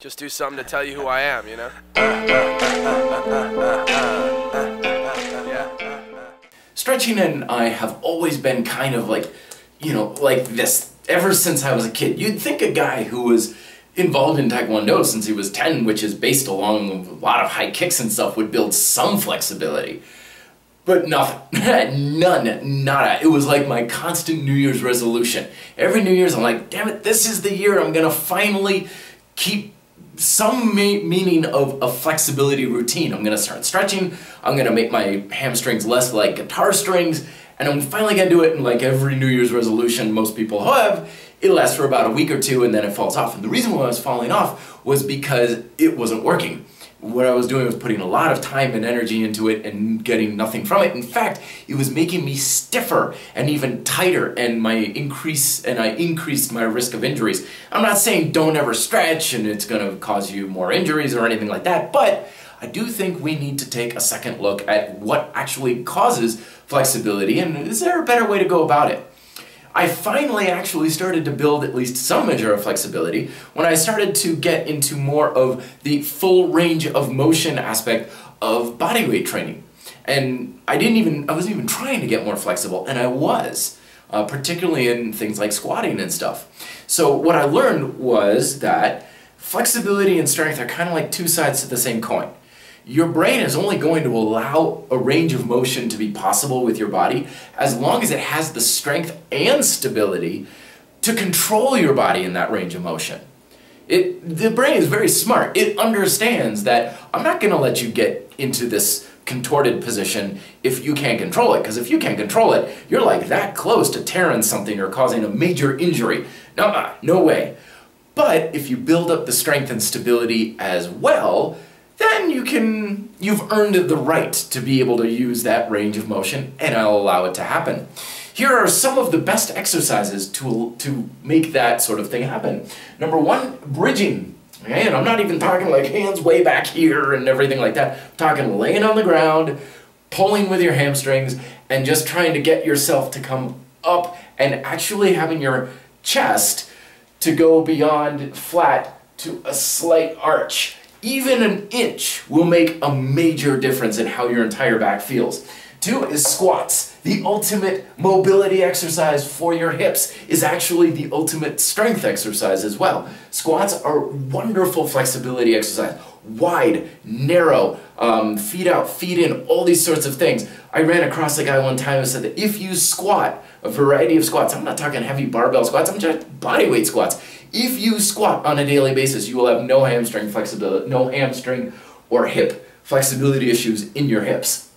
Just do something to tell you who I am, you know? Yeah. Stretching and I have always been kind of like, like this ever since I was a kid. You'd think a guy who was involved in Taekwondo since he was 10, which is based along a lot of high kicks and stuff, would build some flexibility. But nothing. None. Nada. It was like my constant New Year's resolution. Every New Year's I'm like, damn it, this is the year I'm gonna finally keep some meaning of a flexibility routine. I'm gonna start stretching, I'm gonna make my hamstrings less like guitar strings, and I'm finally gonna do it. And like every New Year's resolution most people have, it lasts for about a week or two and then it falls off. And the reason why it was falling off was because it wasn't working. What I was doing was putting a lot of time and energy into it and getting nothing from it. In fact, it was making me stiffer and even tighter, and I increased my risk of injuries. I'm not saying don't ever stretch and it's gonna cause you more injuries or anything like that, but I do think we need to take a second look at what actually causes flexibility and is there a better way to go about it? I finally actually started to build at least some measure of flexibility when I started to get into more of the full range of motion aspect of bodyweight training. And I wasn't even trying to get more flexible, and I was, particularly in things like squatting and stuff. So what I learned was that flexibility and strength are kind of like two sides to the same coin. Your brain is only going to allow a range of motion to be possible with your body as long as it has the strength and stability to control your body in that range of motion. The brain is very smart. It understands that I'm not going to let you get into this contorted position if you can't control it, because if you can't control it, you're like that close to tearing something or causing a major injury. No way. But if you build up the strength and stability as well, then you've earned the right to be able to use that range of motion, and I'll allow it to happen. Here are some of the best exercises to make that sort of thing happen. Number one, bridging. Okay? And I'm not even talking like hands way back here and everything like that. I'm talking laying on the ground, pulling with your hamstrings, and just trying to get yourself to come up and actually having your chest to go beyond flat to a slight arch. Even an inch will make a major difference in how your entire back feels. Two is squats. The ultimate mobility exercise for your hips is actually the ultimate strength exercise as well. Squats are wonderful flexibility exercise. Wide, narrow, feet out, feet in, all these sorts of things. I ran across a guy one time who said that if you squat, a variety of squats, I'm not talking heavy barbell squats, I'm just bodyweight squats. If you squat on a daily basis, you will have no hamstring flexibility, no hamstring or hip flexibility issues in your hips.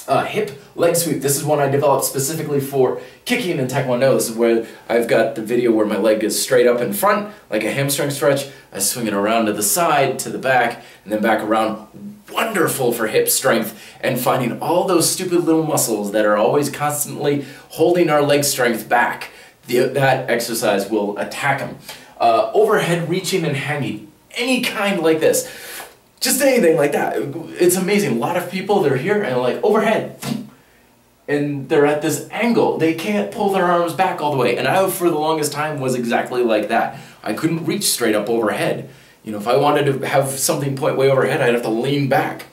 Hip leg sweep. This is one I developed specifically for kicking in Taekwondo. This is where I've got the video where my leg is straight up in front, like a hamstring stretch. I swing it around to the side, to the back, and then back around. Wonderful for hip strength and finding all those stupid little muscles that are always constantly holding our leg strength back. That exercise will attack them. Overhead reaching and hanging. Any kind like this. Just anything like that. It's amazing. A lot of people, they're here and they're like, overhead. And they're at this angle. They can't pull their arms back all the way. And I, for the longest time, was exactly like that. I couldn't reach straight up overhead. You know, if I wanted to have something point way overhead, I'd have to lean back.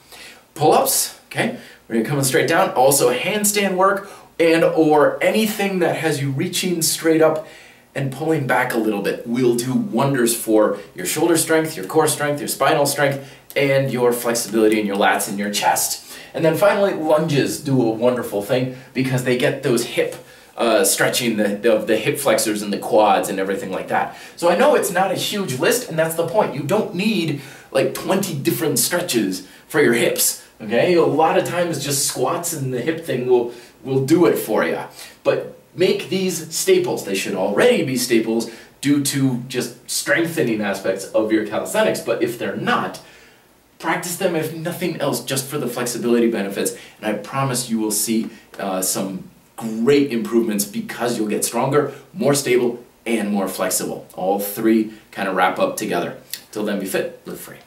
Pull-ups, okay? We're coming straight down. Also handstand work and or anything that has you reaching straight up and pulling back a little bit will do wonders for your shoulder strength, your core strength, your spinal strength, and your flexibility in your lats and your chest. And then finally, lunges do a wonderful thing because they get those hip stretching the hip flexors and the quads and everything like that. So I know it's not a huge list, and that's the point. You don't need like 20 different stretches for your hips, okay? A lot of times just squats and the hip thing will do it for you. But make these staples. They should already be staples due to just strengthening aspects of your calisthenics, but if they're not, practice them if nothing else just for the flexibility benefits, and I promise you will see some great improvements because you'll get stronger, more stable, and more flexible. All three kind of wrap up together. Till then, be fit, live free.